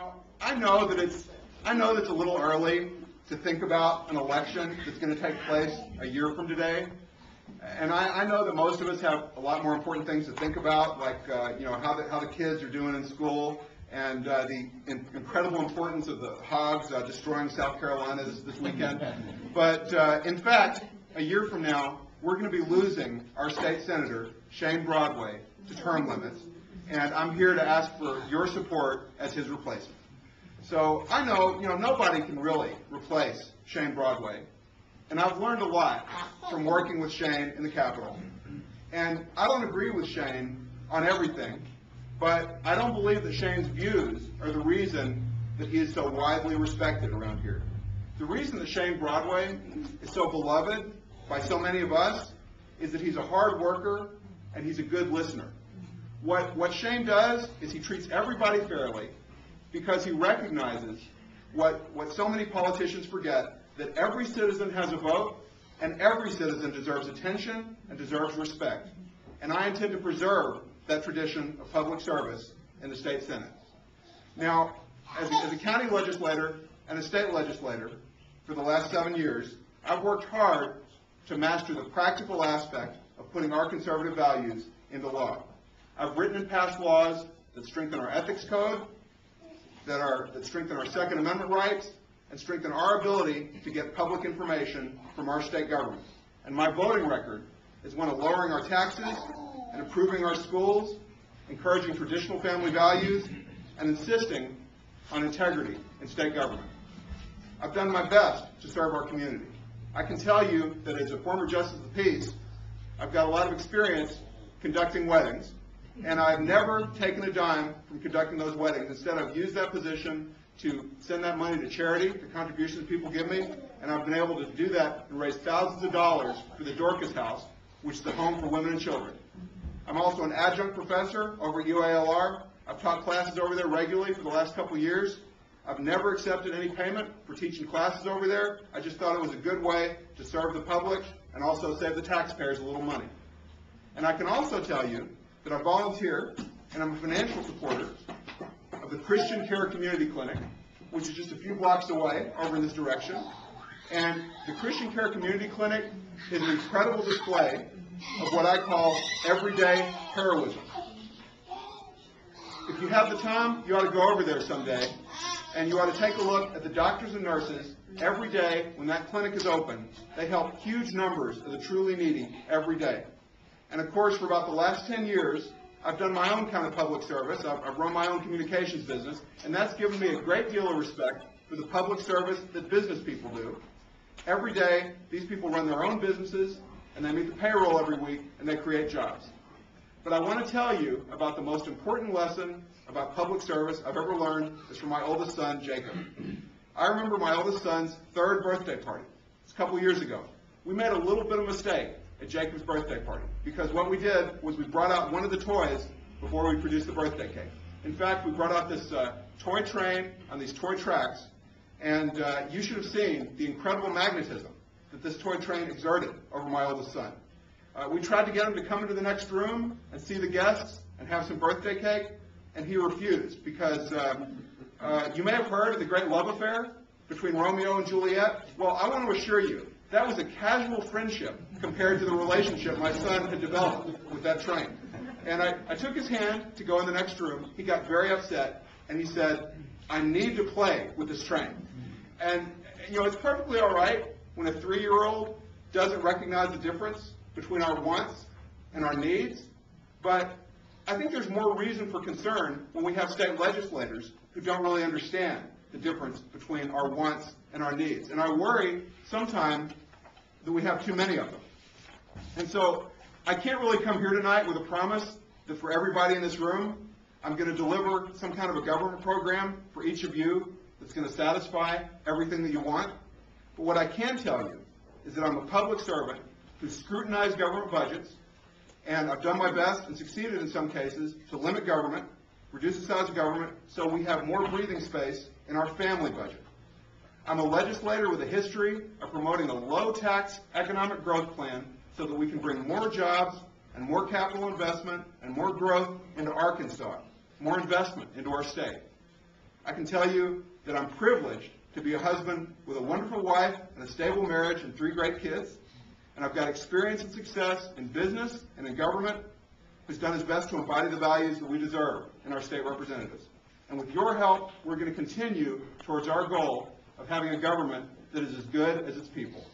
Now, I know that it's a little early to think about an election that's going to take place a year from today. And I know that most of us have a lot more important things to think about, like how the kids are doing in school, and the incredible importance of the hogs destroying South Carolina this weekend. But in fact, a year from now, we're going to be losing our state senator, Shane Broadway, to term limits. And I'm here to ask for your support as his replacement. So I know, nobody can really replace Shane Broadway. And I've learned a lot from working with Shane in the Capitol. And I don't agree with Shane on everything, but I don't believe that Shane's views are the reason that he is so widely respected around here. The reason that Shane Broadway is so beloved by so many of us is that he's a hard worker and he's a good listener. What Shane does is he treats everybody fairly because he recognizes what so many politicians forget, that every citizen has a vote and every citizen deserves attention and deserves respect. And I intend to preserve that tradition of public service in the state Senate. Now, as a county legislator and a state legislator for the last 7 years, I've worked hard to master the practical aspect of putting our conservative values into law. I've written and passed laws that strengthen our ethics code, that strengthen our Second Amendment rights, and strengthen our ability to get public information from our state government. And my voting record is one of lowering our taxes and improving our schools, encouraging traditional family values, and insisting on integrity in state government. I've done my best to serve our community. I can tell you that as a former Justice of the Peace, I've got a lot of experience conducting weddings, and I've never taken a dime from conducting those weddings. Instead, I've used that position to send that money to charity, the contributions people give me, and I've been able to do that and raise thousands of dollars for the Dorcas House, which is the home for women and children. I'm also an adjunct professor over at UALR. I've taught classes over there regularly for the last couple of years. I've never accepted any payment for teaching classes over there. I just thought it was a good way to serve the public and also save the taxpayers a little money. And I can also tell you that I volunteer and I'm a financial supporter of the Christian Care Community Clinic, which is just a few blocks away over in this direction. And the Christian Care Community Clinic is an incredible display of what I call everyday heroism. If you have the time, you ought to go over there someday, and you ought to take a look at the doctors and nurses every day when that clinic is open. They help huge numbers of the truly needy every day. And of course, for about the last 10 years, I've done my own kind of public service. I've run my own communications business, and that's given me a great deal of respect for the public service that business people do. Every day, these people run their own businesses, and they meet the payroll every week, and they create jobs. But I want to tell you about the most important lesson about public service I've ever learned is from my oldest son, Jacob. I remember my oldest son's 3rd birthday party. It's a couple years ago. We made a little bit of a mistake at Jacob's birthday party, because what we did was we brought out one of the toys before we produced the birthday cake. In fact, we brought out this toy train on these toy tracks, and you should have seen the incredible magnetism that this toy train exerted over my oldest son. We tried to get him to come into the next room and see the guests and have some birthday cake, and he refused, because you may have heard of the great love affair between Romeo and Juliet. Well, I want to assure you, that was a casual friendship compared to the relationship my son had developed with that train. And I took his hand to go in the next room. He got very upset, and he said, "I need to play with this train." And, it's perfectly all right when a 3-year-old doesn't recognize the difference between our wants and our needs, but I think there's more reason for concern when we have state legislators who don't really understand the difference between our wants and our needs. And I worry sometimes that we have too many of them. And so I can't really come here tonight with a promise that for everybody in this room, I'm going to deliver some kind of a government program for each of you that's going to satisfy everything that you want. But what I can tell you is that I'm a public servant who scrutinized government budgets, and I've done my best and succeeded in some cases to limit government, reduce the size of government, so we have more breathing space in our family budget. I'm a legislator with a history of promoting a low-tax economic growth plan so that we can bring more jobs and more capital investment and more growth into Arkansas, more investment into our state. I can tell you that I'm privileged to be a husband with a wonderful wife and a stable marriage and 3 great kids. And I've got experience and success in business and in government, who's done his best to embody the values that we deserve in our state representatives. And with your help, we're going to continue towards our goal of having a government that is as good as its people.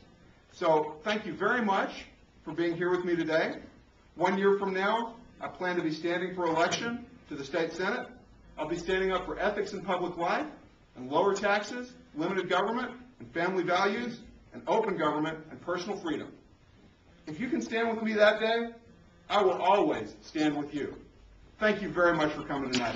So thank you very much for being here with me today. 1 year from now, I plan to be standing for election to the state Senate. I'll be standing up for ethics in public life and lower taxes, limited government and family values, and open government and personal freedom. If you can stand with me that day, I will always stand with you. Thank you very much for coming tonight.